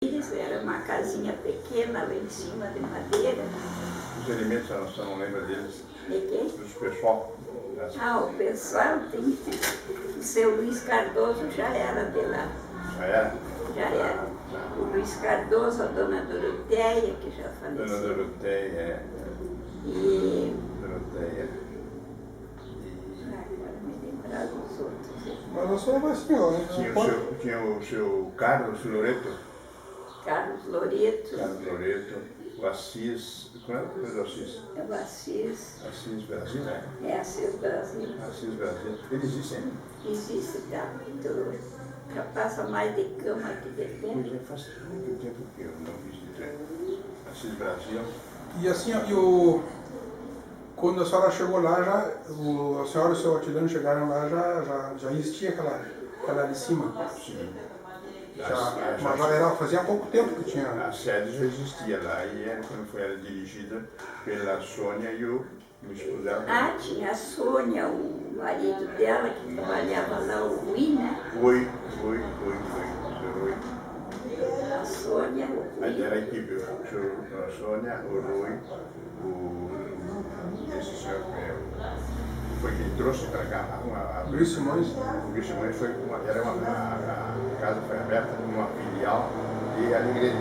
Era uma casinha pequena lá em cima de madeira. Os elementos, você não lembra deles? De quê? Dos pessoal? O pessoal tem. O seu Luiz Cardoso já era de lá. Já era? Já era. O Luiz Cardoso, a dona Doroteia, que já faleceu. Dona Doroteia, é. E. Doroteia. Agora me lembrar dos outros. Mas eu sou uma senhora. Tinha o seu Carlos Loreto. Carlos Loreto. Carlos Loreto. O Assis. Qual é o nome do Assis? É o Assis. Assis Brasil, né? É Assis Brasil. Assis Brasil. Ele existe ainda? Existe, tá? Já passa mais de cama aqui de tempo. Pois é, faz muito tempo que eu não visitei. Assis Brasil. E assim, quando a senhora chegou lá, a senhora e o seu Atilano chegaram lá, já existia aquela ali de cima. Sim. Mas fazia pouco tempo que tinha. A sede já existia lá e era dirigida pela Sônia e o esposo dela. Tinha a Sônia, o marido dela, que trabalhava lá, o Rui, né? Oi. A Sônia, o Aí Rui. era a equipe, a Sônia, o Rui, esse senhor foi quem trouxe para cá Luiz Simões. O Luiz Simões foi a casa foi aberta numa filial de Alegrete.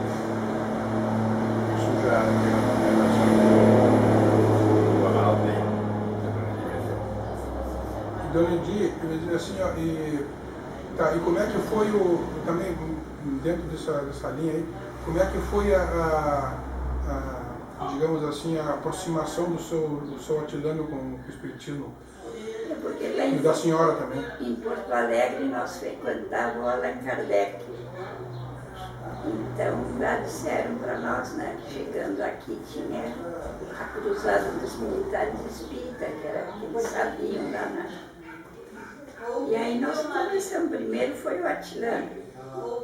Isso já tem uma relação com o Arnaldo e Dona Edir, me diz assim, e como é que foi também dentro dessa linha aí, como é que foi digamos assim, a aproximação do seu Atilano com o Espiritismo? Porque lá E da senhora também. em Porto Alegre nós frequentávamos Allan Kardec. Então lá disseram para nós, né, que chegando aqui tinha a cruzada dos militares espíritas, que era que eles sabiam lá, né? E aí nós começamos, primeiro foi o Atilano,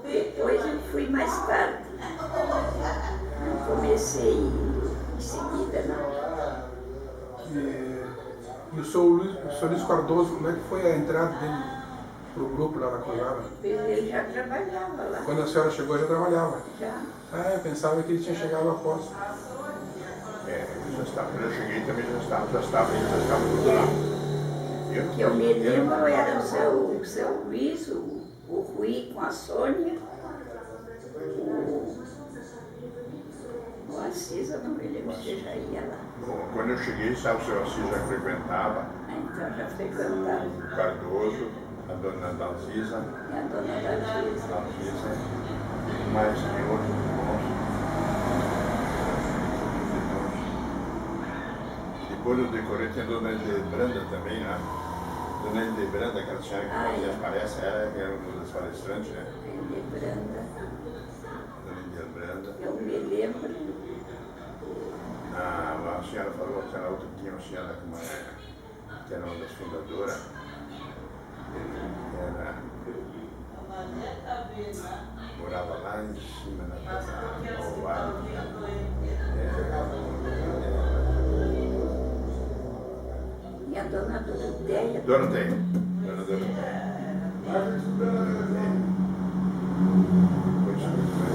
depois eu fui mais tarde. Não comecei em seguida, não. E o seu Luiz Cardoso, como é que foi a entrada dele para o grupo lá na cruzada? Ele já trabalhava lá. Quando a senhora chegou, ele já trabalhava? Já. Eu pensava que ele tinha chegado após. já estava. Quando eu cheguei também já estava tudo lá. Que eu me lembro era o seu Luiz, o Rui com a Sônia, o Assis, eu não me lembro se já ia lá. Bom, quando eu cheguei, sabe, o seu Assis já frequentava. Então já frequentava. O Cardoso, a dona Dalgisa. E a dona Dalgisa. Mais de outros irmãos. Depois eu decorei, tinha a dona Branda também, né? Dona de Branda, aquela senhora que fazia palestra, ela era uma das palestrantes, né? De Branda. Dona de Branda. Eu me lembro. A senhora falou, tinha uma senhora que era uma das fundadoras. Morava lá em cima na casa do Alvaro. E a dona Doroteia. Doroteia. Depois foi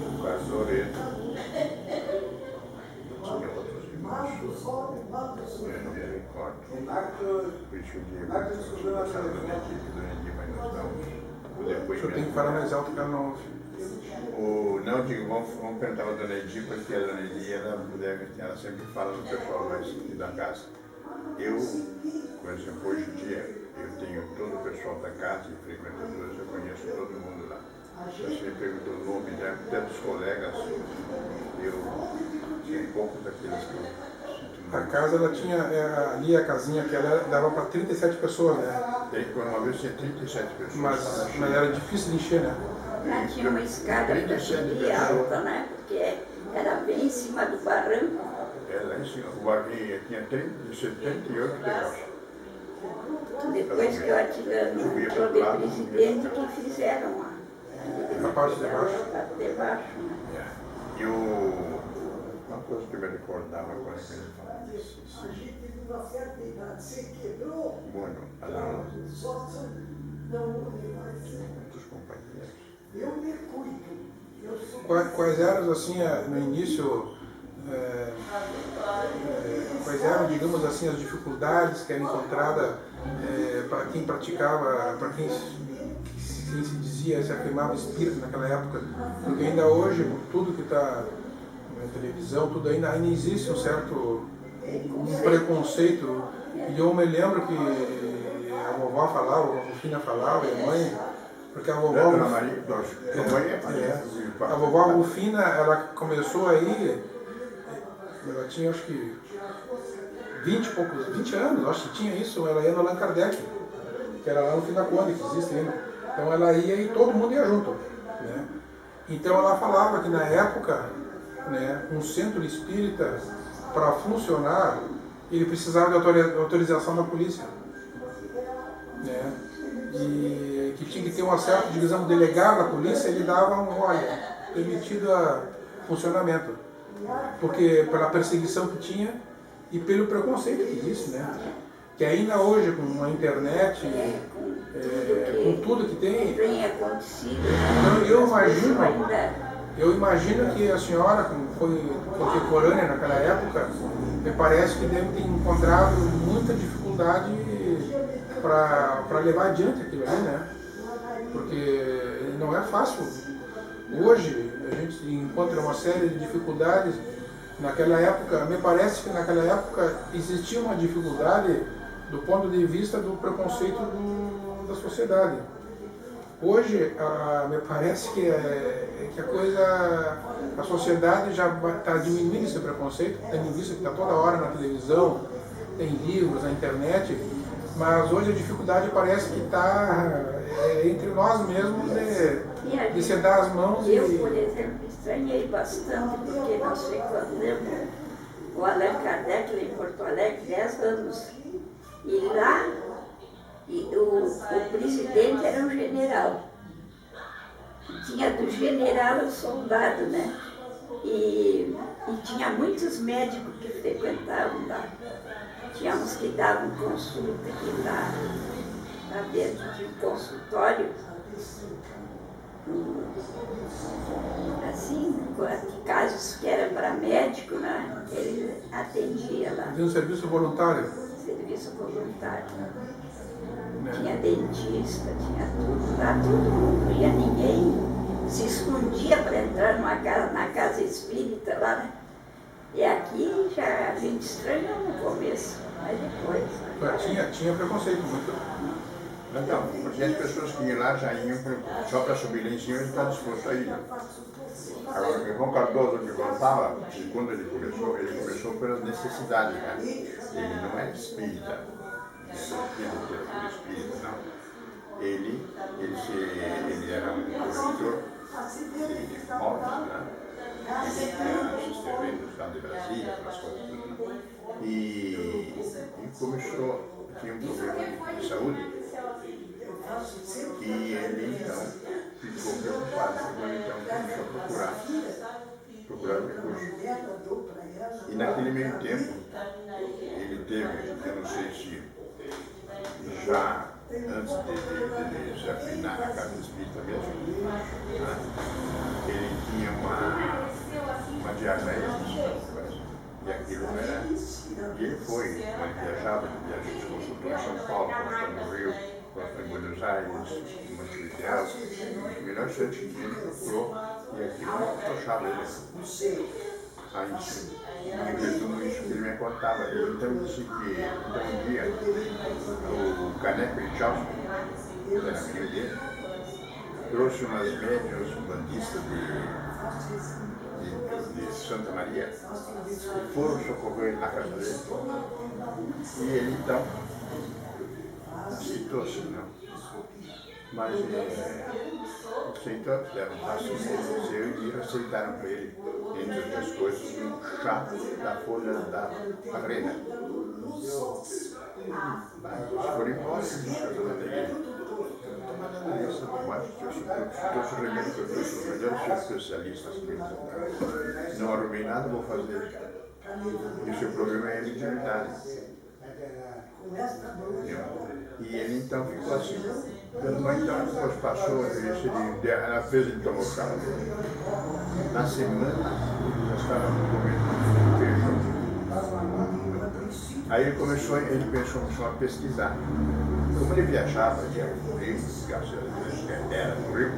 o Carlos Loreto. Tinha outros irmãos. Eu não me recordo. Por isso que eu digo, passava Dona Edir, mas nós damos o O senhor tem que depoimento. falar mais alto que ela não ouve. Não, digo, vamos perguntar a Dona Edir, porque a Dona Edir, ela sempre fala no pessoal mais da casa. Eu, por exemplo, hoje em dia, eu tenho todo o pessoal da casa e frequentadores, eu conheço todo mundo lá. Se você perguntou o nome, né, até dos colegas, eu sei pouco daqueles que eu sinto. A casa, ela tinha, ali a casinha que ela dava para 37 pessoas, né? Uma vez tinha 37 pessoas. Mas era difícil de encher, né? Lá tinha uma escada para subir alta, né? Porque era bem em cima do barranco. Lá em cima, o barquinho tinha 78 degraus. Depois que o Atilano entrou de presidente, que fizeram a parte de baixo. A parte de baixo, né? E uma coisa que eu me recordava quando ele falava isso. Bueno, muitos companheiros. Quais eram, assim, no início, quais eram, digamos assim, as dificuldades que era encontrada para quem praticava, para quem se dizia, se afirmava espírita naquela época? Porque ainda hoje, por tudo que está na televisão, tudo ainda existe um certo preconceito. E eu me lembro que a vovó falava, a Rufina falava, e a mãe, porque a vovó... A vovó Rufina, ela começou aí, ela tinha acho que 20 anos, acho que tinha isso, ela ia no Allan Kardec, que era lá no fim da Conde, que existe ainda. Então ela ia e todo mundo ia junto, né? Então ela falava que na época, né, um centro espírita, para funcionar, ele precisava de autorização da polícia, né? E que tinha que ter uma certa divisão, delegado da polícia, ele dava olha, permitido a funcionamento, porque pela perseguição que tinha e pelo preconceito que existe, né? Que ainda hoje, com a internet, com tudo que tem acontecido. Então eu imagino que a senhora, como foi contemporânea naquela época, me parece que deve ter encontrado muita dificuldade para levar adiante aquilo ali, né? Porque não é fácil. Hoje a gente encontra uma série de dificuldades. Naquela época, me parece que naquela época existia uma dificuldade do ponto de vista do preconceito da sociedade. Hoje, me parece que a sociedade já está diminuindo esse preconceito, tendo visto que está toda hora na televisão, tem livros, na internet, mas hoje a dificuldade parece que está entre nós mesmos de se dar as mãos. Eu, por exemplo, estranhei bastante, porque nós frequentamos o Allan Kardec lá em Porto Alegre 10 anos. E lá, o presidente era um general. Tinha do general ao soldado, né? E tinha muitos médicos que frequentavam lá. Tinha uns que davam consulta aqui lá dentro de um consultório. Assim, casos que eram para médico, né? Ele atendia lá. Fazia um serviço voluntário? Serviço voluntário. Tinha dentista, tinha tudo lá, todo mundo ia, ninguém se escondia para entrar na casa espírita lá, né? E aqui já a gente estranhou no começo, mas depois. Tinha preconceito muito. Então, porque as pessoas que iam lá já iam só para subir lá em cima e estar disposto a ir. Agora, o irmão Cardoso me contava que quando ele começou pelas necessidades, né? Ele não era espírita, ele espírita, não. Ele era um corretor de mortos, né? Ele tinha esses terrenos lá de Brasília, aquelas coisas tudo, né? E começou, tinha um problema de saúde. E ele então ficou preocupado, então começou a procurar recursos. E naquele meio tempo, ele teve, eu não sei se já antes de se afinar na casa espírita mesmo, né, ele tinha uma diarreia, e aquilo era. E ele foi, quando viajava, ele consultou em São Paulo, consultou no Rio, em Buenos Aires, em Montevideo, o melhor centro que ele procurou, e aquilo afrouxava ele. Aí, em resumo, isso que ele me contava. Então, ele disse que um dia o Caneco de Charles, que era amigo dele, trouxe umas médias bandistas de Santa Maria e foram socorrer ele na casa dele. E ele então aceitou-se, não. Mas aceitou, fizeram um passo e aceitaram para ele, entre outras coisas, um chá da folha da arrena. Mas foram embora e disse a dona dele. Trouxe o remédio que eu trouxe, os melhores especialistas que não arrumei nada, vou fazer. E o seu problema é a mediunidade. E ele então ficou assim. Dona Mãe, então, depois passou, ela fez, ele tomou chá. Na semana, ele já estava comendo feijão. Aí ele começou a pesquisar. Como ele viajava, ia no Rio, era no Rio,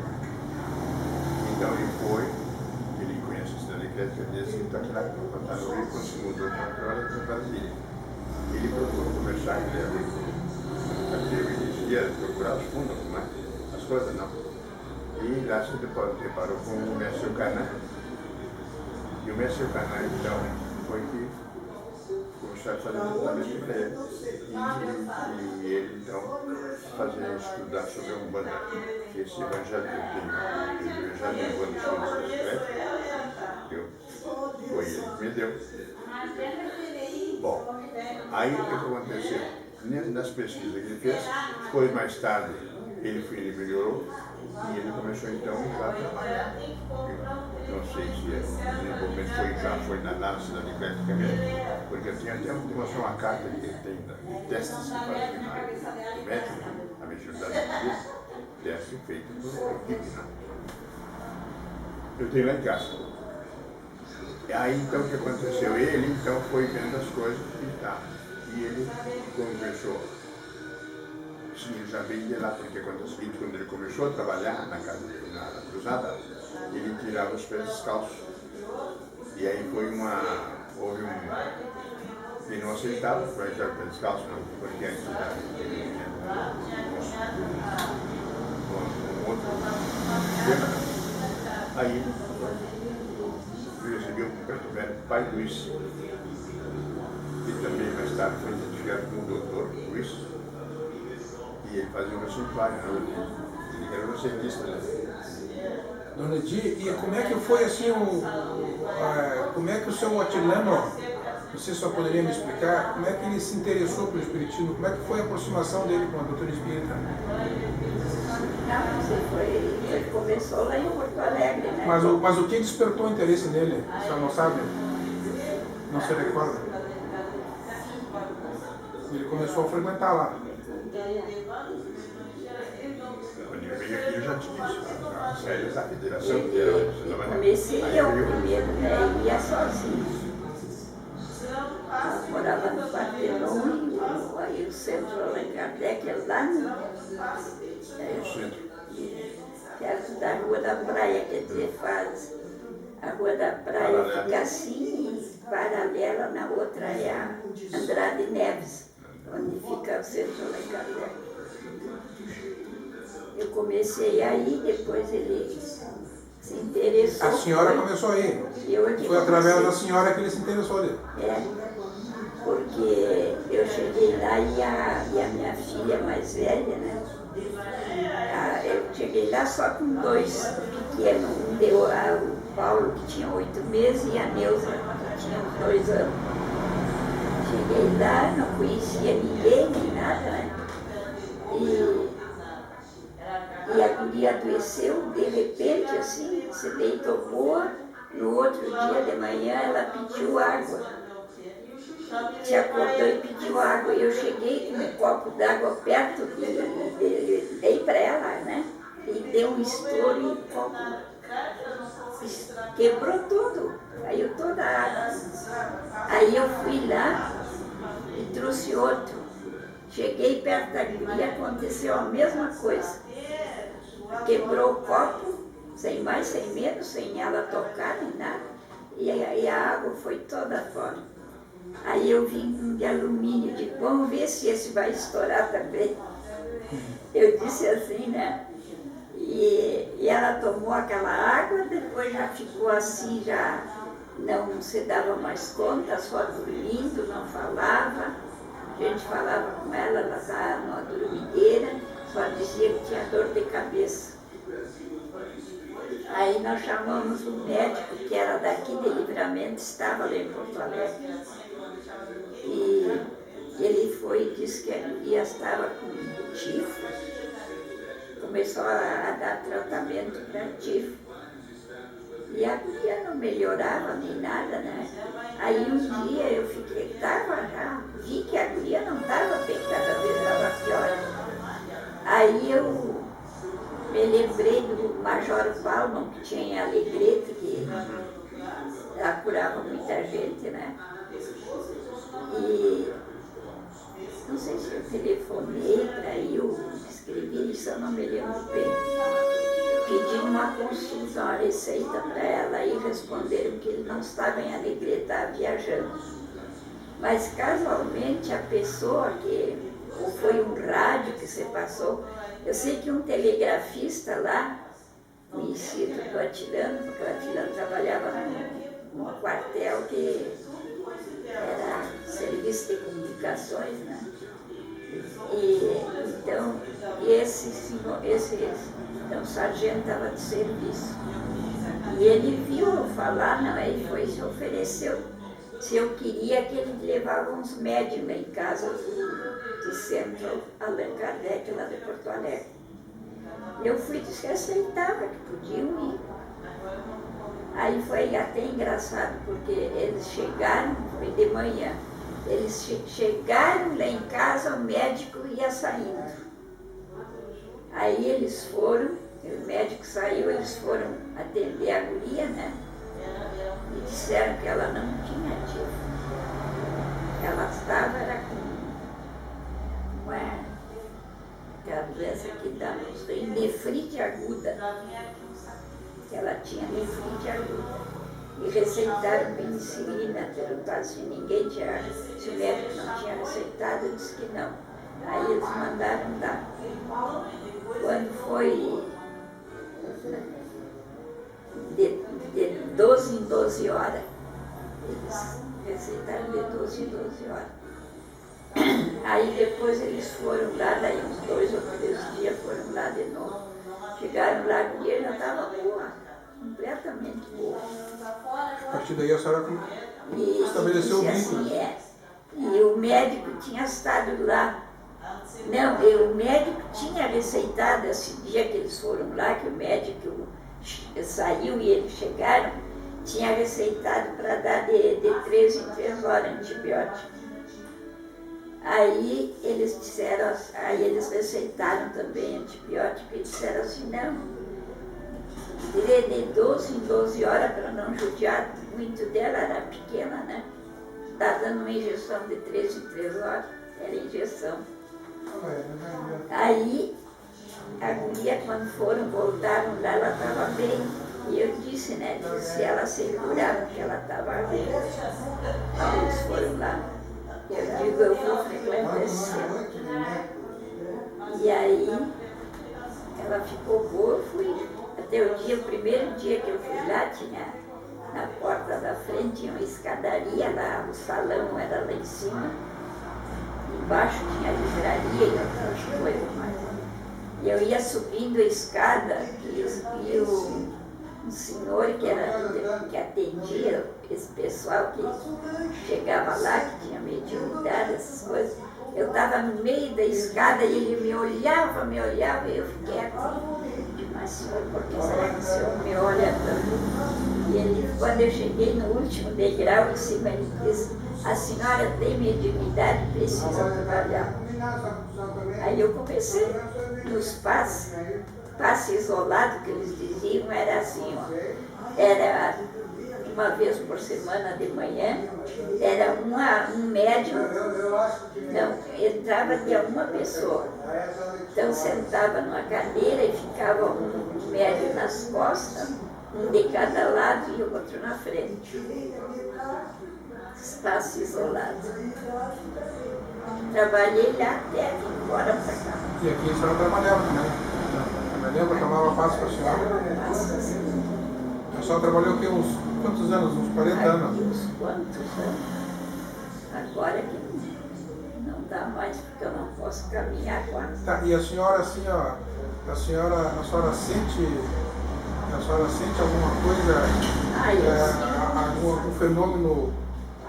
então ele conhece a cidade de Crédito, ele disse que está aqui quando está no Rio, quando se mudou para Brasília. Ele procurou conversar com ele ia procurar os fundos, né? As coisas não. E lá se deparou com o mestre Caná. E o mestre Caná, então, foi que começou a fazer tratamento para ele. E ele, então, fazia estudar sobre a Umbanda. Esse evangelho que eu tenho, o evangelho da Umbanda dos Filhos da Secreta, foi ele que me deu. Bom, aí o que aconteceu? Nas pesquisas que ele fez, depois mais tarde ele melhorou e ele começou então já a trabalhar. Eu não sei se o desenvolvimento foi na cidade de Crédito também, porque tinha até uma carta que ele tem de testes que fazem no médico, a mediunidade do teste feito por equipe, não. Eu tenho lá em casa. Aí então o que aconteceu? Ele então foi vendo as coisas e tá. E ele conversou. Sim, eu já veio de lá, porque aconteceu quando ele começou a trabalhar na casa na cruzada, ele tirava os pés descalços. E aí houve ele não aceitava para tirar os pés descalços, não, porque antes ele tinha um outro tema. Aí ele recebeu um preto velho, pai Luiz. E também mais tarde foi identificado como o doutor Luiz, e ele fazia um santuário, ele era um cientista, né? Dona Edi, e como é que foi assim como é que o seu Otilano, você só poderia me explicar, como é que ele se interessou pelo espiritismo, como é que foi a aproximação dele com a doutora espírita? Ele começou lá em Porto Alegre, né? Mas o que despertou o interesse nele? A senhora não sabe? Não se recorda? Ele começou a frequentar lá. Quando ele veio aqui, eu já tinha as férias da federação. Eu comecei eu primeiro, né? Eu ia sozinho. Eu morava no Quarteirão, aí o centro Allan Kardec é lá no centro. Perto da Rua da Praia, quer dizer, faz. A Rua da Praia fica assim, paralela, na outra é a Andrade Neves, onde fica o centro Allan Kardec. Eu comecei aí, depois ele se interessou. A senhora começou aí? Foi através da senhora que ele se interessou ali? É, porque eu cheguei lá e a minha filha mais velha, né? Eu cheguei lá só com 2 pequenos, um deu o Paulo, que tinha 8 meses, e a Neuza, que tinha uns 2 anos. Cheguei lá, não conhecia ninguém, nem nada, né? E a guria adoeceu, de repente, assim, se deitou boa. No outro dia de manhã, ela pediu água. Se acordou e pediu água. Eu cheguei com um copo d'água perto dele, dei para ela, né? E deu um estouro e o copo quebrou tudo, caiu toda a água. Aí eu fui lá e trouxe outro. Cheguei perto da guria, aconteceu a mesma coisa. Quebrou o copo, sem mais, sem menos, sem ela tocar nem nada. E a água foi toda fora. Aí eu vim um de alumínio, digo, vamos ver se esse vai estourar também. Eu disse assim, né? E ela tomou aquela água, depois já ficou assim, já não se dava mais conta, só dormindo, não falava. A gente falava com ela, ela estava numa dormideira, só dizia que tinha dor de cabeça. Aí nós chamamos um médico que era daqui de Livramento, estava lá em Porto Alegre. E ele foi e disse que a guria estava com tifo. Começou a dar tratamento para tifo. E a guria não melhorava nem nada, né? Aí um dia eu fiquei, vi que a guria não estava bem, cada vez estava pior. Aí eu me lembrei do Major Palma, que tinha em Alegrete, que ela curava muita gente, né? E não sei se eu telefonei para ir, eu escrevi isso, eu não me lembro bem. Pedi uma consulta, uma receita para ela e responderam que ele não estava em Alegrete, estava viajando. Mas casualmente a pessoa que, ou foi um rádio que se passou, eu sei que um telegrafista lá, conhecido do Atilano, porque o Atilano trabalhava num quartel que era serviço de comunicações, né? E então, então, o sargento estava de serviço. E ele viu eu falar, não, ele foi se ofereceu se eu queria que ele levava uns médiums lá em casa de centro Allan Kardec, lá de Porto Alegre. Eu fui e disse que aceitava, que podiam ir. Aí foi até engraçado, porque eles chegaram, foi de manhã, eles chegaram lá em casa, o médico ia saindo. Aí eles foram, o médico saiu, eles foram atender a guria, né? E disseram que ela não tinha tifo. Ela estava era com aquela doença que dá nos rins, nefrite aguda. Ela tinha nefrite aguda. E receitaram penicilina, perguntaram se ninguém tinha, se o médico não tinha receitado, eu disse que não. Aí eles mandaram dar. Quando foi de 12 em 12 horas, eles receitaram de 12 em 12 horas. Aí depois eles foram lá, daí uns 2 ou 3 dias foram lá de novo. Chegaram lá, a guria já estava boa, completamente boa. A partir daí a senhora estabeleceu o vínculo. Assim, e o médico tinha estado lá. Não, o médico tinha receitado esse dia que eles foram lá, que o médico saiu e eles chegaram, tinha receitado para dar de 3 em 3 horas antibiótico. Aí eles disseram, aí eles receitaram também antibiótico e disseram assim, não, de 12 em 12 horas para não judiar muito dela, era pequena, né? Está dando uma injeção de 3 em 3 horas, era injeção. Aí a guria, quando voltaram lá, ela estava bem. E eu disse, né, se ela segurava que ela estava bem. Aí eles foram lá. Eu digo, eu vou frequentar esse centro. E aí ela ficou boa, eu fui. Até o primeiro dia que eu fui lá, tinha na porta da frente, tinha uma escadaria lá, o salão era lá em cima. Embaixo tinha livraria e outras coisas mais. E eu ia subindo a escada e um senhor que atendia esse pessoal que chegava lá, que tinha mediunidade, essas coisas, eu estava no meio da escada e ele me olhava e eu fiquei assim, mas senhor, por que será que o senhor me olha tanto? E ele, quando eu cheguei no último degrau em cima, ele disse, a senhora tem mediunidade, precisa trabalhar. Aí eu comecei nos passes isolados que eles diziam, era assim, ó, era uma vez por semana de manhã, era um médium, não, entrava de uma pessoa. Então sentava numa cadeira e ficava um médium nas costas, um de cada lado e o outro na frente. Espaço isolado. Trabalhei lá até vir embora para cá. E aqui a senhora trabalhava também? Eu me lembro, eu tomava passo para a senhora. A senhora trabalhou aqui uns quantos anos? Uns 40 anos? Uns quantos anos? Agora que não dá mais, porque eu não posso caminhar quase. Tá, e a senhora assim, ó, a senhora sente alguma coisa, algum fenômeno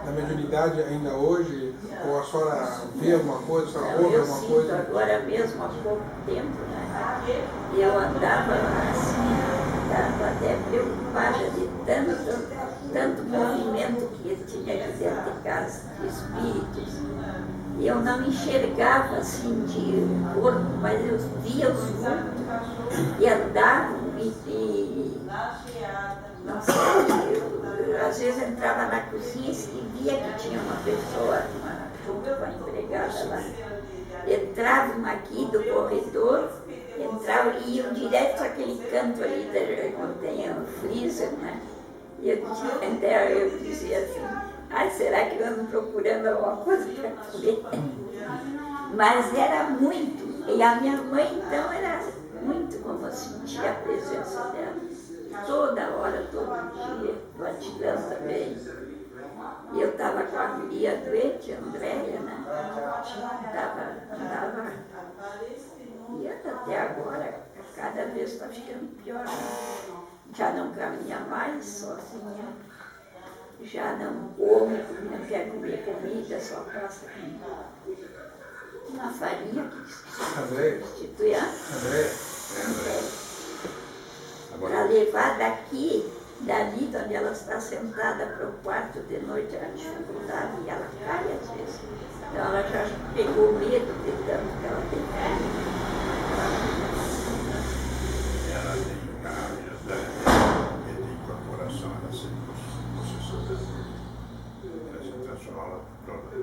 da mediunidade ainda hoje? Ou a senhora vê alguma coisa, a senhora ouve alguma coisa? Agora mesmo, há pouco tempo, né? Eu andava assim, estava até preocupada de tanto movimento que tinha aqui dentro de casa, de espíritos. E eu não enxergava assim de corpo, mas eu via os vultos. E andavam não sei, eu às vezes entrava na cozinha e via que tinha uma pessoa, junto com a empregada lá. Entravam aqui do corredor, entravam e iam direto àquele canto ali, onde tem o freezer, né? E eu dizia assim, será que eu ando procurando alguma coisa para comer? Mas era muito. E a minha mãe, então, era muito como eu sentia a presença dela. Toda hora, todo dia, o Atilão também. E eu estava com a guria doente, a Andréia, né? Andava. E até agora, cada vez está ficando pior. Já não caminha mais sozinha. Já não come, não quer comer comida, só passa uma farinha que substitui a para levar dali de onde ela está sentada para o quarto de noite, a dificuldade, e ela cai às vezes. Então ela já pegou medo de tanto que ela tem carne. Ela tem de incorporação, ela se processou, ela se transformou toda.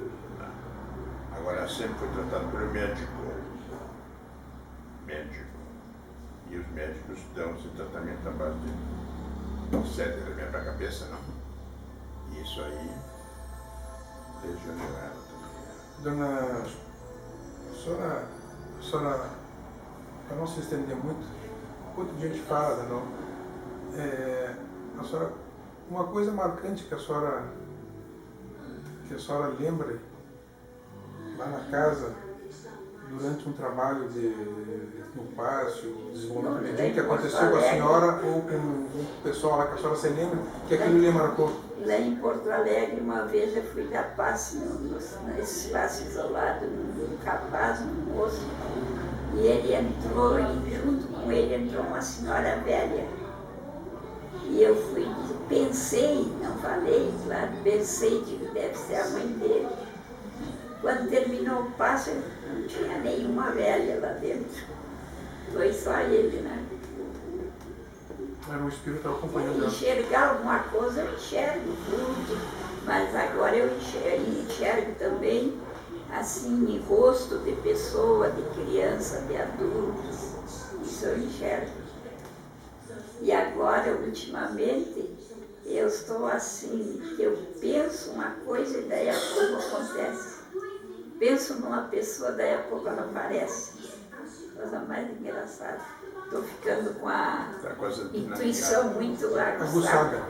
Agora, ela sempre foi tratada pelo médico. E os médicos dão esse tratamento à base de certo elemento para a cabeça, não. E isso aí lesionou ela também. Dona, a senhora, para não se estender muito, outro dia a gente fala, não? A senhora, uma coisa marcante que a senhora lembra lá na casa, durante um trabalho no Párcio, desenvolvimento que aconteceu com a senhora ou com o pessoal lá que a senhora se lembra, que aquilo lhe marcou? Lá em Porto Alegre, uma vez eu fui dar passe nesse espaço isolado, num rapaz, num moço, e ele entrou, e junto com ele entrou uma senhora velha. E eu fui, pensei, não falei, claro, pensei que deve ser a mãe dele. Quando terminou o passo, não tinha nenhuma velha lá dentro. Foi só ele, né? Era um espírito acompanhando. Enxergar alguma coisa, eu enxergo tudo. Mas agora eu enxergo também, assim, em rosto de pessoa, de criança, de adultos. Isso eu enxergo. E agora, ultimamente, eu estou assim, eu penso uma coisa e daí a pouco acontece. Penso numa pessoa, daí a pouco ela aparece. Coisa mais engraçada. Estou ficando com a intuição muito aguçada.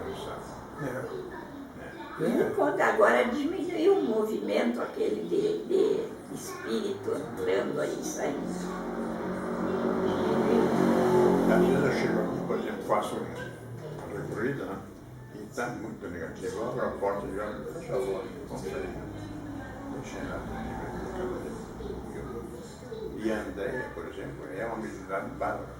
E agora diminuiu o movimento, aquele de espírito entrando aí e saindo. Às vezes eu chego aqui, por exemplo, faço uma recorrida, né? E está muito negativo. Eu abro a porta e já vou conferir. E a Andréia, por exemplo, é uma mediunidade bárbara.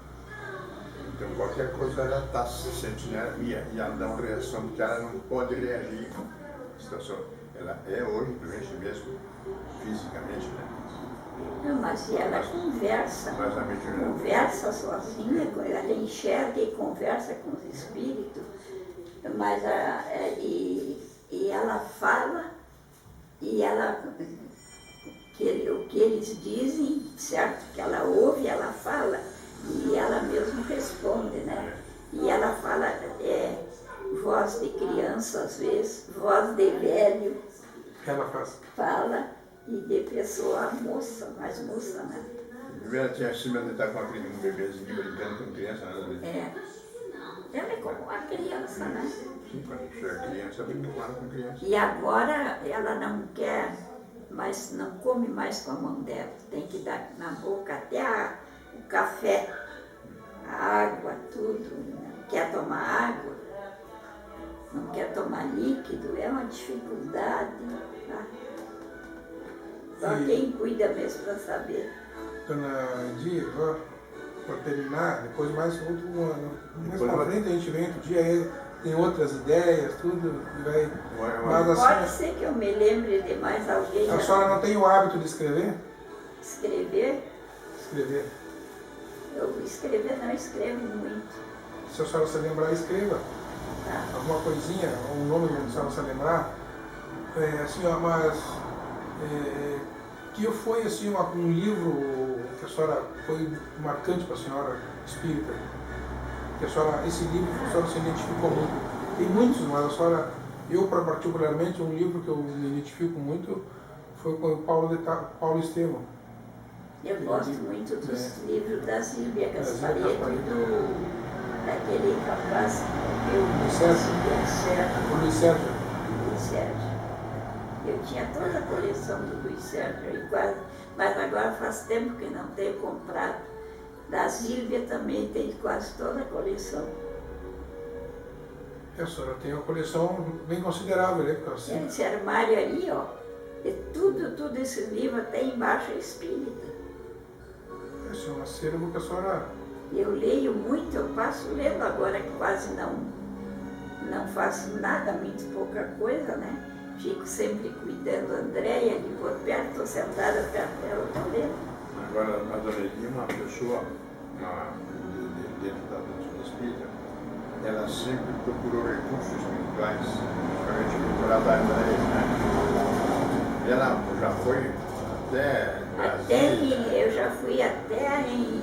Então qualquer coisa ela está se sentindo e ela dá uma reação, porque ela não pode reagir com a situação. Ela é hoje doente mesmo, fisicamente, né? Não, mas ela conversa, conversa sozinha, ela enxerga e conversa com os espíritos, mas e ela fala, e ela, o que eles dizem, certo? Que ela ouve, ela fala, e ela mesmo responde, né? E ela fala voz de criança às vezes, voz de velho. Ela faz. Fala. E de pessoa moça, mais moça, né? Ela tinha acima de estar com um bebezinho brincando com criança, né? Ela é como uma criança, né? Sim, quando chega criança, brinca com ela com criança. E agora ela não quer, mas não come mais com a mão dela. Tem que dar na boca até o café, a água, tudo. Não quer tomar água, não quer tomar líquido, é uma dificuldade. Tá? Só quem cuida mesmo para saber. Dona Edir, para terminar, depois mais outro ano. Mais para frente a gente vem outro dia, aí tem outras ideias, tudo, e vai. Mas, assim, pode ser que eu me lembre de mais alguém. A senhora não tem o hábito de escrever? Escrever? Escrever. Eu escrever não escrevo muito. Se a senhora se lembrar, escreva. Tá? Alguma coisinha, um nome que a senhora se lembrar. Assim, ó, mas que foi assim, um livro que a senhora foi marcante para a senhora espírita. Que a senhora, esse livro a senhora se identificou muito. Tem muitos, mas a senhora, eu particularmente, um livro que eu me identifico muito foi com o Paulo Estevam. Eu gosto muito dos livros da Sílvia Gaspareto Gaspareto. e daquele rapaz que eu Luiz Sérgio. O Luiz Sérgio. Luiz Sérgio. Eu tinha toda a coleção do Luiz Sérgio, mas agora faz tempo que não tenho comprado. Da Sílvia também tem quase toda a coleção. A senhora tem uma coleção bem considerável, né? Assim. Esse armário aí, ó, é tudo esse livro até embaixo é espírita. Esse é um acervo que a senhora... Eu leio muito, eu passo lendo agora que quase não faço nada, muito pouca coisa, né? Fico sempre cuidando da Andréia, ali por perto, estou sentada perto dela, estou lendo. Agora, a Dona Eli, uma pessoa dentro da doutrina espírita, ela sempre procurou recursos espirituais, principalmente procurava a Andréia, né? Ela já foi até Brasília, Eu já fui até em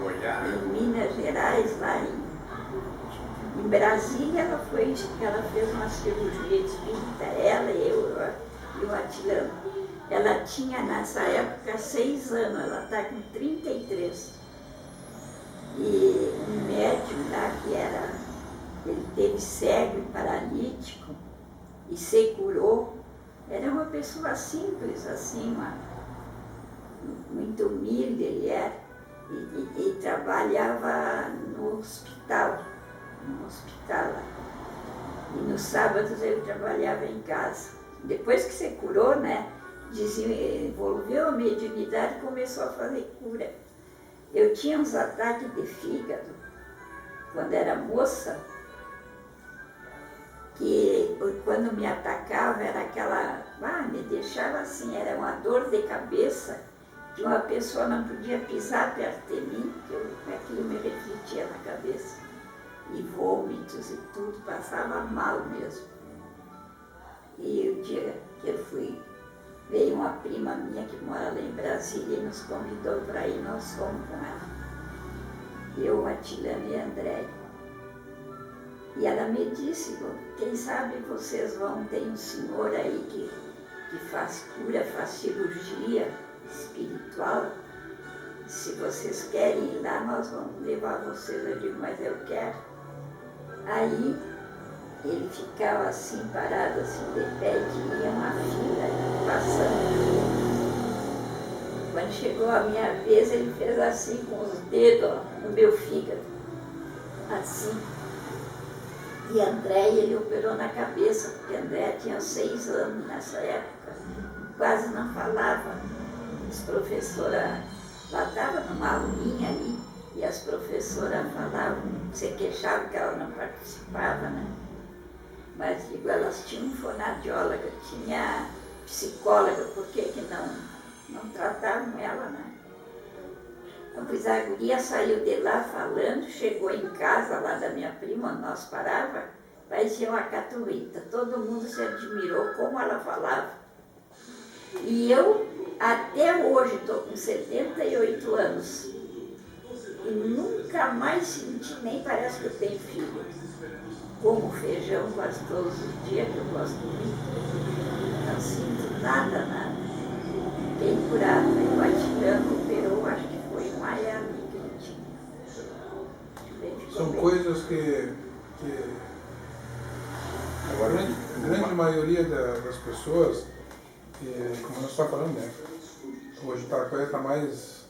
Goiás. Minas Gerais, lá em Brasília, ela fez uma cirurgia espírita, ela, eu e o Atilano. Ela tinha nessa época 6 anos, ela está com 33. E um médico lá ele teve cego e paralítico e se curou. Era uma pessoa simples, assim, muito humilde ele era. E trabalhava no hospital lá. E nos sábados ele trabalhava em casa. Depois que se curou, né, desenvolveu a mediunidade e começou a fazer cura. Eu tinha uns ataques de fígado, quando era moça, que quando me atacava era me deixava assim, era uma dor de cabeça, que uma pessoa não podia pisar perto de mim, que aquilo me refletia na cabeça. E vômitos e tudo, passava mal mesmo. E o dia que eu fui, veio uma prima minha que mora lá em Brasília e nos convidou para ir, nós fomos com ela. Eu, Atilano e André. E ela me disse, quem sabe vocês tem um senhor aí que faz cura, faz cirurgia espiritual. Se vocês querem ir lá, nós vamos levar vocês. Eu digo, mas eu quero. Aí ele ficava assim, parado assim, de pé, e tinha uma fila passando. Quando chegou a minha vez, ele fez assim com os dedos, ó, no meu fígado. Assim. E André, ele operou na cabeça, porque André tinha 6 anos nessa época, quase não falava. As professoras, lá estava numa aulinha ali, e as professoras falavam, se queixavam que ela não participava, né? Mas digo, elas tinham fonoaudióloga, tinha psicóloga, por que não tratavam ela, né? Pois a guria saiu de lá falando, chegou em casa lá da minha prima, nós parava, parecia uma catuíta. Todo mundo se admirou como ela falava. E eu, até hoje, estou com 78 anos. E nunca mais senti, nem parece que eu tenho filho. Como feijão quase todos os dias, que eu gosto muito. Não sinto nada. Fiquei curada, o Atilano operou, acho que foi em Miami que ele tinha. São coisas que a grande maioria das pessoas, como nós estamos falando, né? Hoje a coisa está mais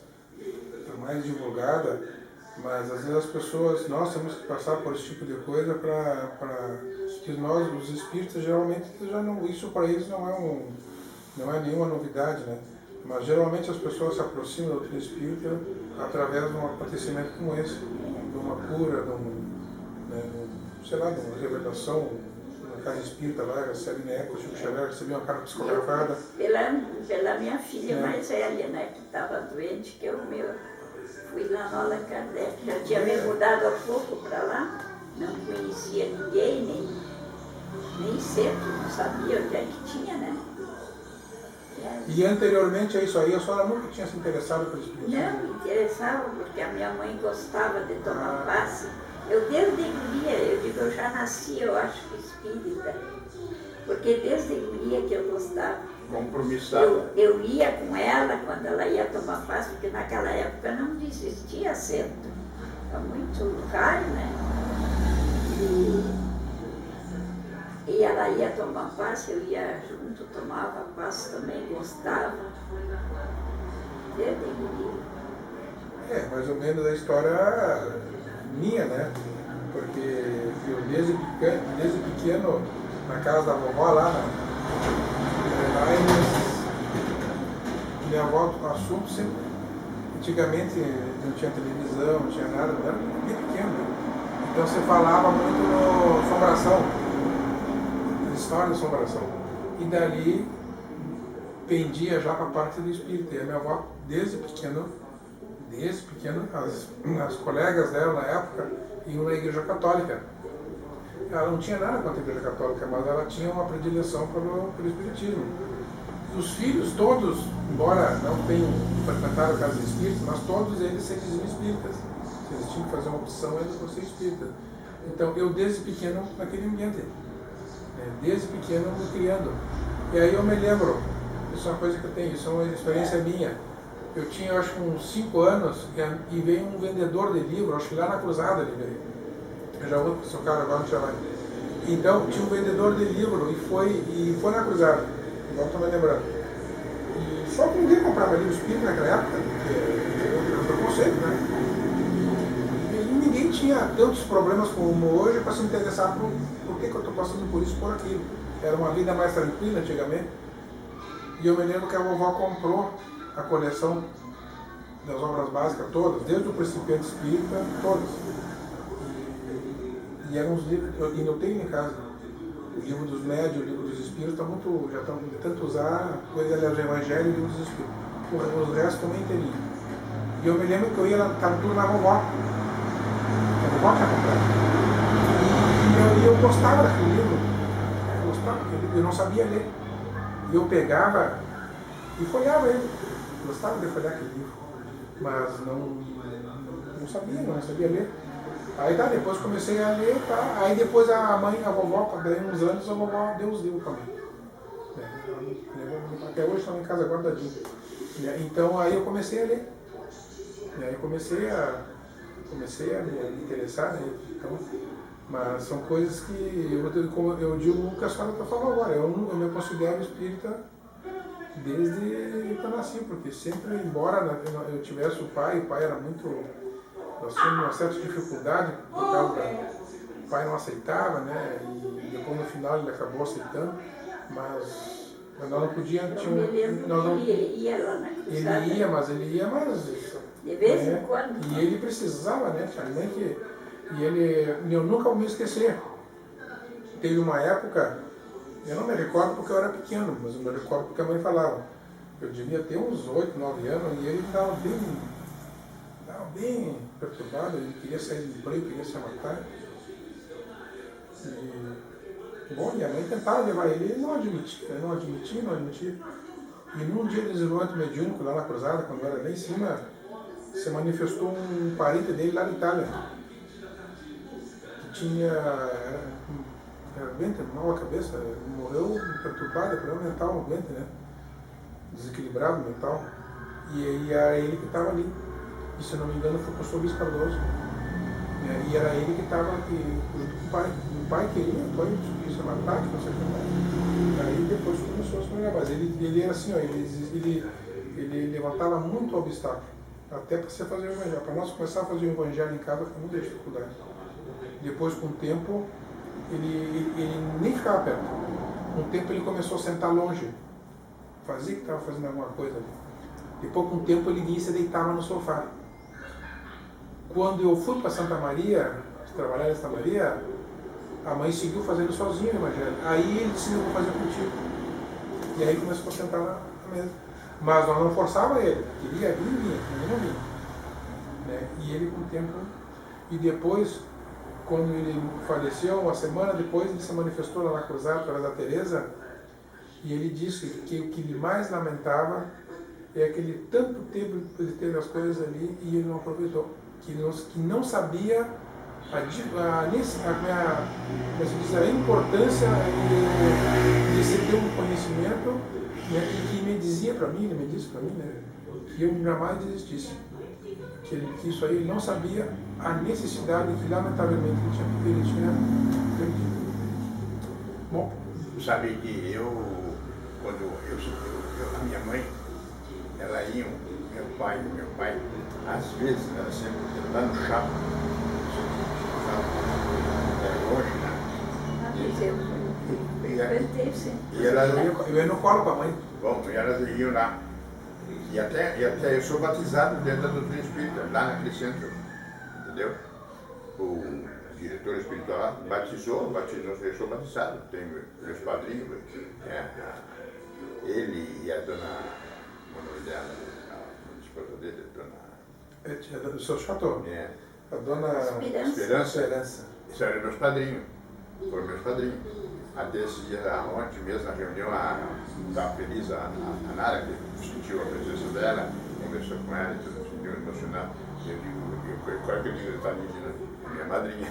divulgada, mas às vezes as pessoas, nós temos que passar por esse tipo de coisa para que nós, os espíritas, geralmente já não, isso para eles não é nenhuma novidade, né? Mas geralmente as pessoas se aproximam da doutrina espírita através de um acontecimento como esse, de uma cura, de uma revelação. Na casa espírita lá, recebe Neco, Chico Xavier, recebia uma carta psicografada. Pela minha filha mais velha, né, que estava doente, que é o meu. Fui lá no Allan Kardec, já tinha me mudado há pouco para lá, não conhecia ninguém, nem centro, não sabia onde é que tinha, né? E anteriormente a isso aí, a senhora nunca tinha se interessado pelo espiritismo? Não, me interessava, porque a minha mãe gostava de tomar passe. Eu desde guria, eu digo, eu já nasci, eu acho que espírita, porque desde guria que eu gostava. Compromissada. Eu ia com ela quando ela ia tomar passe, porque naquela época não existia assento. Era muito caro, né? E ela ia tomar passe, eu ia junto, tomava passe também, gostava. Desde guria. É, mais ou menos a história minha, né? Porque eu desde pequeno, na casa da vovó lá minha avó, o assunto sempre, antigamente não tinha televisão, não tinha nada, era bem pequeno, né? Então você falava muito no assombração, história de assombração. E dali pendia já para a parte do espírito. E a minha avó, desde pequeno, as colegas dela na época iam na igreja católica. Ela não tinha nada contra a igreja católica, mas ela tinha uma predileção pelo espiritismo. Os filhos todos, embora não tenham frequentado a casa de espíritos, mas todos eles se diziam espíritas. Se eles tinham que fazer uma opção, eles foram ser espíritas. Então eu desde pequeno naquele ambiente, desde pequeno me criando. E aí eu me lembro, isso é uma coisa que eu tenho, isso é uma experiência minha. Eu tinha, acho que uns 5 anos, e veio um vendedor de livro, acho que lá na Cruzada ele veio. Eu já vou seu cara agora, não tinha mais. Então tinha um vendedor de livro e foi na Cruzada, igual estou me lembrando. E só que ninguém comprava livro espírita naquela época, porque era um preconceito, né? E ninguém tinha tantos problemas como hoje para se interessar por que eu estou passando por isso, por aquilo. Era uma vida mais tranquila antigamente. E eu me lembro que a vovó comprou a coleção das obras básicas todas, desde o Principiante Espírita, todas. E eram uns livros, eu tenho em casa, o livro dos médios, o livro dos espíritos, já estão de tanto usar, coisa do Evangelho e o livro dos espíritos. Os restos também teriam. E eu me lembro que eu ia, estava tudo na vovó. A vovó tinha comprado. E eu gostava daquele livro. Eu não sabia ler. E eu pegava e folheava ele. Gostava de folhear aquele livro. Mas não sabia ler. Aí tá, depois comecei a ler, tá? Aí depois a vovó, daí uns anos, a vovó deu os livros para mim. Até hoje estão em casa guardadinho. Então aí eu comecei a ler. E aí comecei a me interessar, né? Então, mas são coisas que, como eu digo o que a senhora está falando agora, eu me considero espírita desde que eu nasci, porque sempre, embora eu tivesse o pai era muito, nós tínhamos uma certa dificuldade, por causa o pai não aceitava, né? E depois no final ele acabou aceitando, mas nós não podíamos, ele ia lá na Cruzada. Ele ia, mas de vez em quando. E ele precisava, né? Eu nunca vou me esquecer. Teve uma época, eu não me recordo porque eu era pequeno, mas eu me recordo porque a mãe falava. Eu devia ter uns 8, 9 anos e ele estava bem perturbado, ele queria sair do emprego, queria se matar. E a mãe tentava levar ele, ele não admitia. E num dia de desenvolvimento mediúnico lá na Cruzada, quando eu era lá em cima, se manifestou um parente dele lá da Itália, que era bem mal a cabeça, morreu perturbado, problema mental, doente, né? Desequilibrado mental. E era ele que estava ali. E se eu não me engano foi o professor Luiz Cardoso. E era ele que estava aqui junto com o pai. O pai queria, isso é uma tática, não sei o que mais. Aí depois começou a se tornar, mas ele era assim, ó, ele levantava muito obstáculo. Até para você fazer o evangelho. Para nós começar a fazer o evangelho em casa foi muita dificuldade. Depois, com o tempo, ele nem ficava perto. Com o tempo ele começou a sentar longe. Fazia que estava fazendo alguma coisa ali. Depois, com o tempo, ele vinha e se deitava no sofá. Quando eu fui para Santa Maria, trabalhar em Santa Maria, a mãe seguiu fazendo sozinha o evangelho. Aí ele disse, eu vou fazer contigo. E aí começou a sentar na mesa. Mas nós não forçava ele. Queria vir, ele não vinha. né? E ele com o tempo, e depois, quando ele faleceu, uma semana depois, ele se manifestou lá na Cruzada, através da Teresa, e ele disse que o que ele mais lamentava é aquele tanto tempo ele teve as coisas ali e ele não aproveitou, que não sabia a importância de se ter um conhecimento, né, e que me dizia para mim, ele me disse para mim, né, que eu jamais desistisse, que isso aí ele não sabia a necessidade que lamentavelmente ele tinha perdido. Bom, Sabe que a minha mãe, ela ia, meu pai, às vezes, ela sempre lá no chão, hoje, né? Eu ia no colo com a mãe. Bom, e elas iam lá. E até eu sou batizado dentro da doutrina espírita, lá naquele centro, entendeu? O diretor espiritual lá batizou, eu sou batizado, tenho meus padrinhos, ele e a dona, o nome dela, a esposa dele, a dona... O seu chateau. A dona Esperança. Isso eram meus padrinhos, foram meus padrinhos. Até esse dia, ontem mesmo, na reunião, estava feliz a Nara, que sentiu a presença dela, conversou com ela, se sentiu emocionado. Eu digo, qual é que eu digo, está dizendo? Minha madrinha.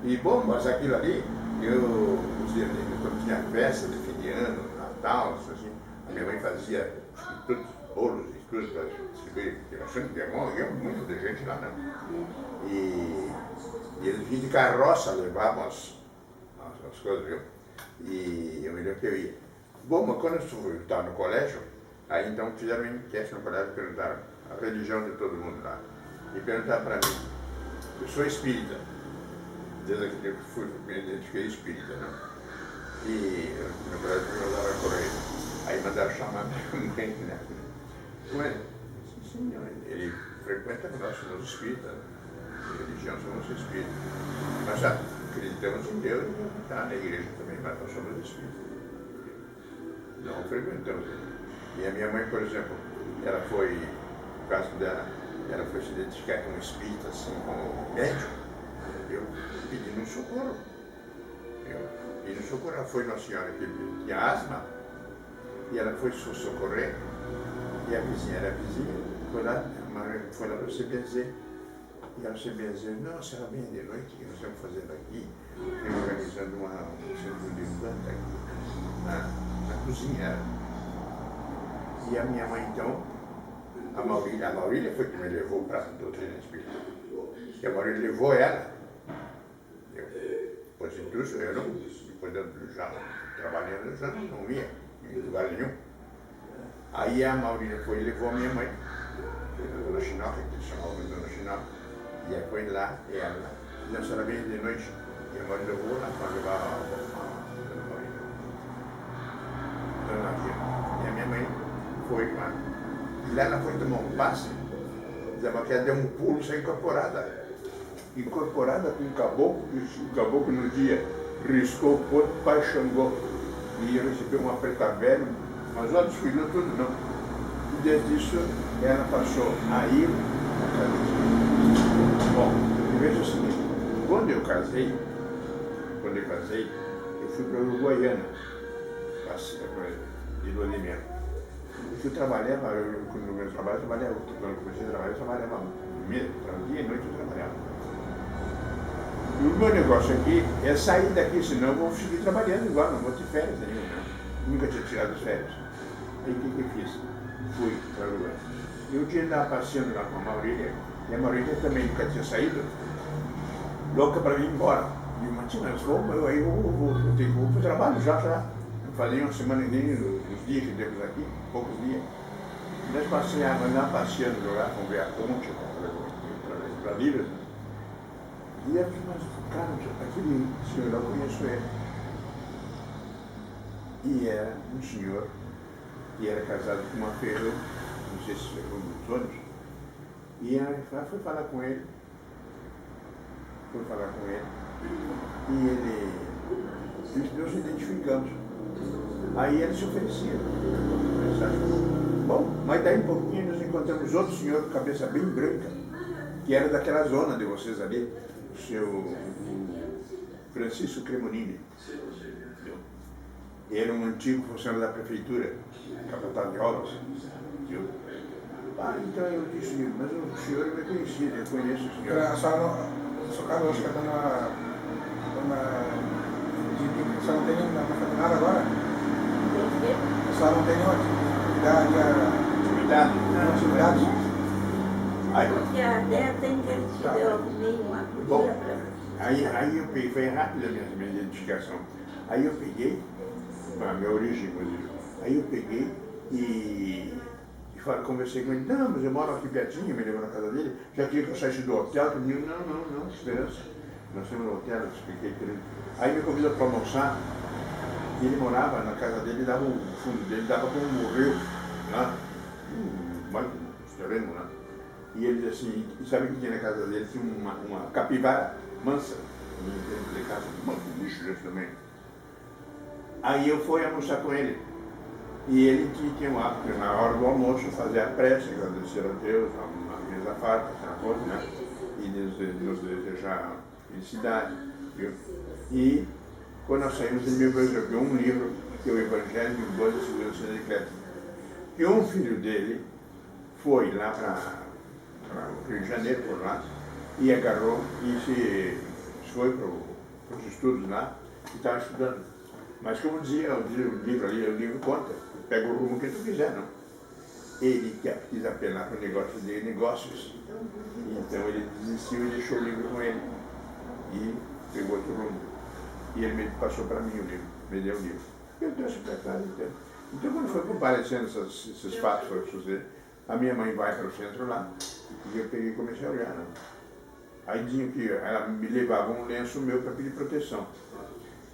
E bom, mas aquilo ali, quando tinha festa de fim de ano, Natal, assim, a minha mãe fazia todos os bolos e tudo para distribuir, achando que ia muito de gente lá, né? E eles vinham de carroça, levavam as coisas, viu? E eu me lembro que eu ia. Bom, mas quando eu estava no colégio, aí então fizeram uma enquete no colégio, perguntaram a religião de todo mundo lá. E perguntaram para mim, eu sou espírita, desde aquele tempo me identifiquei espírita, né? E no colégio eu usava correio. Aí mandaram chamar minha mãe, né? Mas, sim, ele frequenta, nós somos espíritas, né? Religião somos espíritas. Mas já acreditamos em Deus, está na igreja também, mas nós somos espíritas. Não frequentamos ele. E a minha mãe, por exemplo, ela foi, no caso dela, ela foi se identificar com um espírita, assim, como médico, eu pedindo um socorro. Ela foi uma senhora que tinha asma, e ela foi socorrer, e a vizinha era a vizinha, foi lá para se benzer. E ela se benzeu, nossa, ela vem de noite, que nós estamos fazendo aqui, organizando um centro de planta aqui, na cozinha. E a minha mãe, então, a Maurília foi que me levou para a doutrina espírita. E a Maurília levou ela. Depois disso, eu não, depois eu já trabalhando, eu já não ia em lugar nenhum. Aí a Maurília foi e levou a minha mãe, a dona Chinoca, que eles chamavam de dona Chinoca. E aí foi lá, e ela, a senhora veio de noite, e a Maurília levou lá para levar a dona Maurília. Dona Maria. E a minha mãe foi lá. E lá ela foi tomar um passe, que ela deu um pulo e saiu incorporada. Incorporada com um caboclo, e o caboclo no dia riscou o ponto, pai Xangô. E recebeu uma preta velha, mas olha, desfilou tudo não. E desde isso, ela passou a ir na casa de espírito. Bom, veja o seguinte, quando eu casei, eu fui para a Uruguaiana, de lua de mel. Eu fui trabalhar, quando eu trabalhava, quando eu comecei a trabalhar, eu trabalhava dia e noite eu trabalhava. E o meu negócio aqui é sair daqui, senão eu vou seguir trabalhando igual, não vou ter férias nenhuma, né? Nunca tinha tirado férias. Aí o que eu fiz? Fui para a Uruguaiana. E um dia eu estava passeando lá com a Maurília, e a Maurília também nunca tinha saído, louca para vir embora. E eu disse, mas vou para o trabalho já. Eu falei uma semana e nem uns dias que temos aqui, poucos dias. E nós andamos passeando lá, vamos ver a ponte, para Libras. E eu disse, mas cara, aquele senhor, eu conheço ele. E era um senhor que era casado com uma ferreira, não sei se foi um dos anos. E ela foi falar com ele, e nós nos identificamos. Aí ele se oferecia. Bom, mas daí um pouquinho nos encontramos outro senhor com cabeça bem branca, que era daquela zona de vocês ali, o seu Francisco Cremonini. Ele era um antigo funcionário da prefeitura, capataz de obras. Viu? Ah, então eu disse, mas o senhor é conhecido, eu conheço o senhor. A senhora acho que a dona a senhora não tem nenhuma nada agora? A senhora não tem nenhuma atividade? Atividade? Porque a Débora tem que eu arrumei uma comida para você. Aí eu peguei, foi rápida a minha identificação. Aí eu peguei, a minha origem, inclusive. Aí eu peguei e conversei com ele, não, mas eu moro aqui pertinho, me levou na casa dele, já queria que eu saísse do hotel, comigo, não, esperança. Nós temos no hotel, eu expliquei para ele. Aí me convidou para almoçar, e ele morava na casa dele, dava o fundo dele, dava como um rio, lá, terreno lá. E ele disse assim, e sabe o que tinha na casa dele? Tinha uma capivara mansa, de casa, muito bicho também. Aí eu fui almoçar com ele. E ele tinha um hábito, na hora do almoço, fazer a prece, agradecer a Deus, a mesa farta, aquela coisa, né? E nos desejar felicidade. Viu? E quando nós saímos, ele me resolveu um livro, que é o Evangelho de Boa Segurança da Eclésia. E um filho dele foi lá para o Rio de Janeiro, por lá, e agarrou e foi para os estudos lá e estava estudando. Mas como dizia o livro ali, o livro conta, pega o rumo que tu quiser, não? Ele quis apelar para o negócio de negócios. Então ele desistiu e deixou o livro com ele. E pegou outro rumo. E ele me passou para mim o livro, me deu o livro. Eu trouxe para casa então. Então quando foi comparecendo esses fatos, foi suceder, a minha mãe vai para o centro lá, e eu peguei e comecei a olhar, não? Aí dizia que ela me levava um lenço meu para pedir proteção.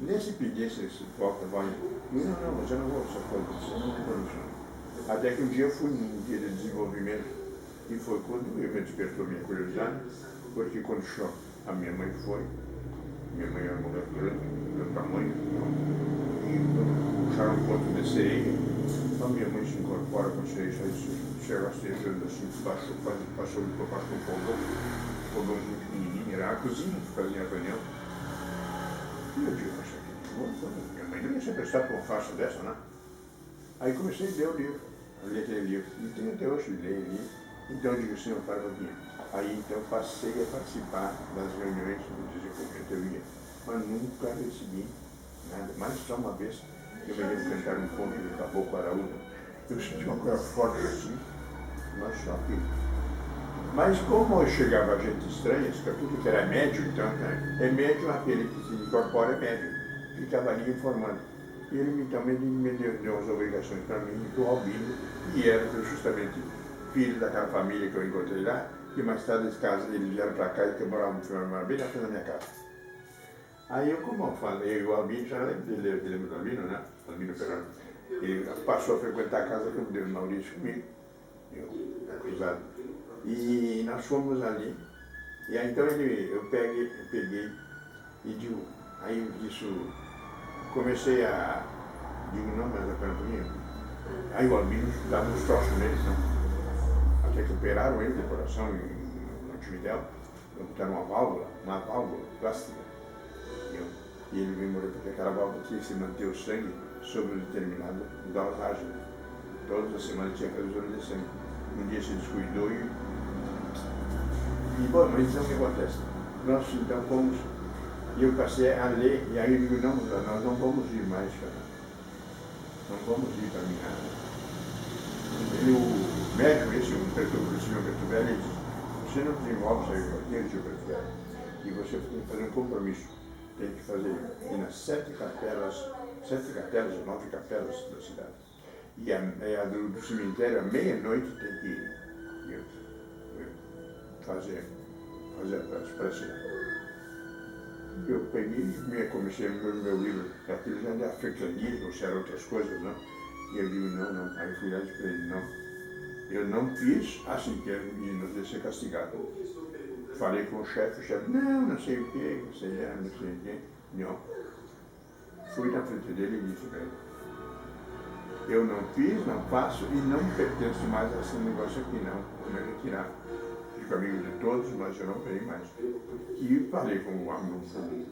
Nesse pedisse esse volta, vai, não, mas eu não vou essa coisa, eu não vou isso. Até que um dia eu fui num dia de desenvolvimento, e foi quando me despertou minha curiosidade, porque quando a minha mãe foi, minha mãe era uma mulher grande, do tamanho, e puxaram um ponto de sereia, a minha mãe se incorpora com a sereia, chega rastejando assim, passou um fogão muito pequenininho, era a cozinha que fazia a reunião. E eu digo, minha mãe não ia se prestar por uma faixa dessa, né? Aí comecei a ler o livro, a ler aquele livro, e tenho até hoje ler ali. Então eu digo, senhor, para um pouquinho. Aí então passei a participar das reuniões do desenvolvimento, eu ia, mas nunca recebi nada, mais só uma vez, eu me lembro cantar um conto do Caboclo Araújo, eu senti uma coisa forte assim, mas só que... Mas como chegava gente estranha, tudo que era médium, então, é médium aquele que se incorpora, é médium. Ficava ali informando. E ele também me deu umas obrigações para mim, do Albino, e era justamente filho daquela família que eu encontrei lá, e mais tarde eles vieram para cá e que eu morava bem na frente da minha casa. Aí eu, como eu falei, o Albino, já lembro do Albino, né? Albino Perano. Ele passou a frequentar a casa que eu dei o Maurício comigo, cruzado. E nós fomos ali, e aí então eu peguei e digo, aí isso, comecei a, digo, não, mas a perguntinha, aí o Albino dava uns troços neles, não? Até que operaram ele do coração no Atividade, botaram uma válvula plástica, e ele me morreu porque aquela válvula tinha que se manter o sangue sobre um determinado dosagem. Todas as semanas tinha que fazer o exame de sangue. Um dia se descuidou e bom, mas então o que acontece? Nós então fomos, e eu passei a ler, e aí eu digo, não, nós não vamos ir mais, cara. Não vamos ir para mim. E o médico, esse senhor Bertuvelli, ele disse, você não desenvolve essa rotina, senhor Bertuvelli, e você tem que fazer um compromisso. Tem que fazer ir nas 7 capelas, 9 capelas da cidade. E a do cemitério, à meia-noite, tem que ir. Fazer as preces. Eu peguei, comecei a ler meu livro, aquilo já era africanismo, se eram outras coisas, não? E eu digo, não. Aí fui lá e disse para ele, não. Eu não fiz assim que ele nos ia ser castigado. Falei com o chefe, não sei o quê, não sei o quê. Não. Fui na frente dele e disse para ele, eu não fiz, não faço e não pertenço mais a esse negócio aqui, não. Vou me retirar. Fico amigo de todos, mas eu não venho mais. E falei com o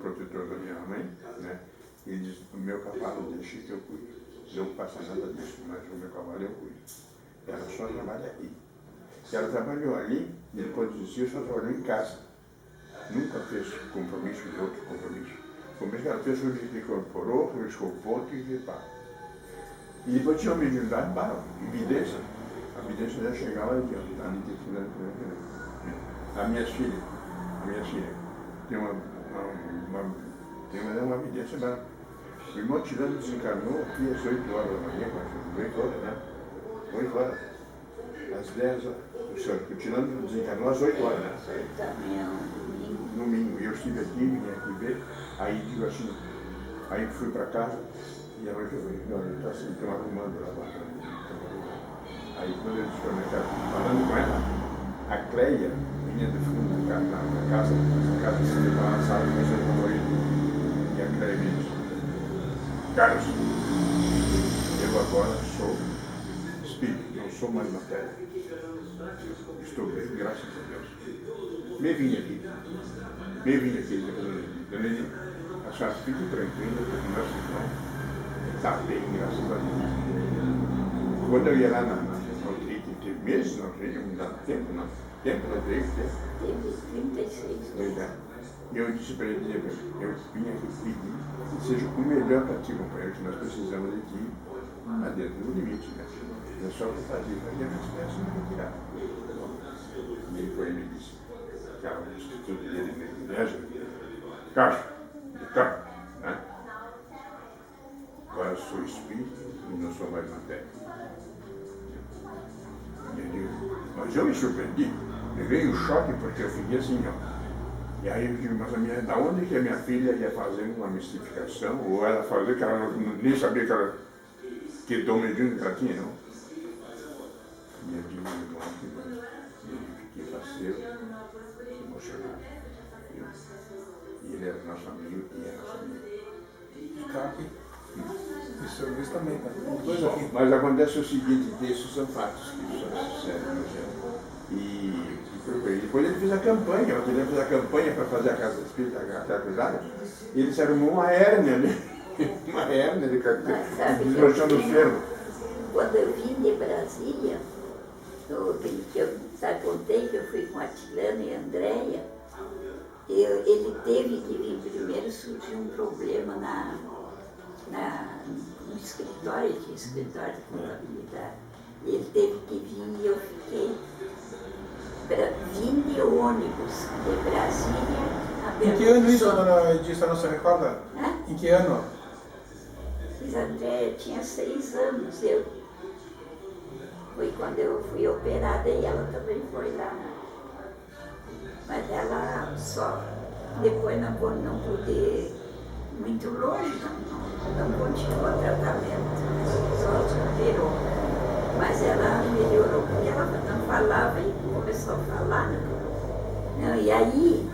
protetor da minha mãe, né? Ele disse, o meu cavalo deixa que eu cuido. Não passa nada disso, mas o meu cavalo eu cuido. Ela só trabalha aqui. Ela trabalhou ali e depois disse, eu só trabalhou em casa. Nunca fez compromisso de outro compromisso. O compromisso que ela fez foi que incorporou, riscou o ponto e repara. E depois tinha uma mediunidade barra, evidência. A evidência já chegava ali, ó, ali de fulano. A minha filha tem uma evidência barra. O irmão Tirano desencarnou aqui às 8 horas da manhã, quase 8 horas, né? 8 horas. Às 10 horas. O Tirano desencarnou às 8 horas, né? Domingo. E eu estive aqui, vim aqui ver, aí digo assim, aí fui para casa, e a noite eu falei, não, ele está assim, estão arrumando lá. Aí quando eu estava falando com ela, a Cleia vinha do fundo na casa, essa casa se levava na sala, começou a morrer. E a Cleia me disse, Carlos, eu agora sou espírito, não sou mais matéria. Estou bem, graças a Deus. Me vim aqui, dona Edith, a senhora fique tranquila, porque nosso irmão está bem, graças a Deus. Quando eu ia lá na teve meses, não sei, não dá tempo, não. Tempo não teve. Teve 36. Pois é. E eu disse para ele, eu vim aqui pedir que seja o melhor para ti, companheiro, que nós precisamos de ti, mas dentro do limite, né? Não é só para fazer a espécie não retirar. E ele foi e me disse, cara, o instituto dele na igreja, Carlos, né? Agora eu sou espírito e não sou mais matéria. E eu digo, mas eu me surpreendi, me veio o choque porque eu fiquei assim, ó. E aí eu digo, mas da onde que a minha filha ia fazer uma mistificação, ou ela fazer que ela nem sabia que dom mediúnico ela tinha, não? E eu digo, irmão, que fiquei parceiro, emocionado. E ele era nosso amigo e é nosso amigo. Está aqui. E o seu Luiz também, tá? Os dois aqui. Mas acontece o seguinte, que esses são fatos que são sérios, e depois ele fez a campanha, ele fez a campanha para fazer a Casa Espírita, a Terra Cruzada, e ele se arrumou uma hérnia, né? Uma hérnia de desmanchando o ferro. Quando eu vim de Brasília, que eu já contei que eu fui com a Tilana e a Andréia, ele teve que vir primeiro, surgiu um problema no escritório, tinha escritório de contabilidade. Ele teve que vir e eu fiquei vim de ônibus de Brasília a Belo Horizonte. Em que ano isso, dona Edith, não se recorda? Em que ano? Mas a Andréia tinha 6 anos. Foi quando eu fui operada e ela também foi lá. Mas ela só depois não pôde ir muito longe, não continuou o tratamento, só operou. Mas ela melhorou porque ela não falava e começou a falar. Não, e aí